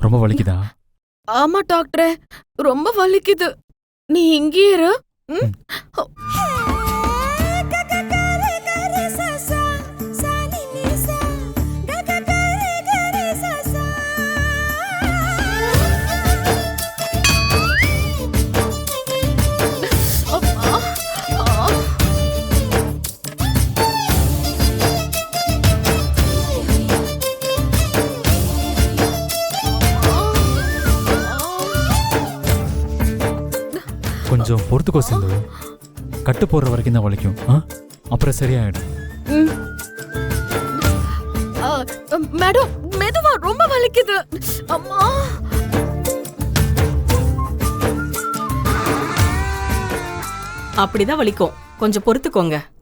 ரொம்ப வலிக்குதா? ஆமா டாக்டரே, ரொம்ப வலிக்குது. நீ இங்கேயே இரு. ம்? அப்பா. ஆ. கொஞ்சம் பொறுத்துக்கோ சிந்து. கட்டு போடுற வரைக்கும் தான் வலிக்கும். அப்புறம் சரியாயிடும். ம். ஆ, மேடம் மெதுவா, ரொம்ப வலிக்குது. அம்மா. அப்படிதான் வலிக்கும், கொஞ்சம் பொறுத்துக்கோங்க.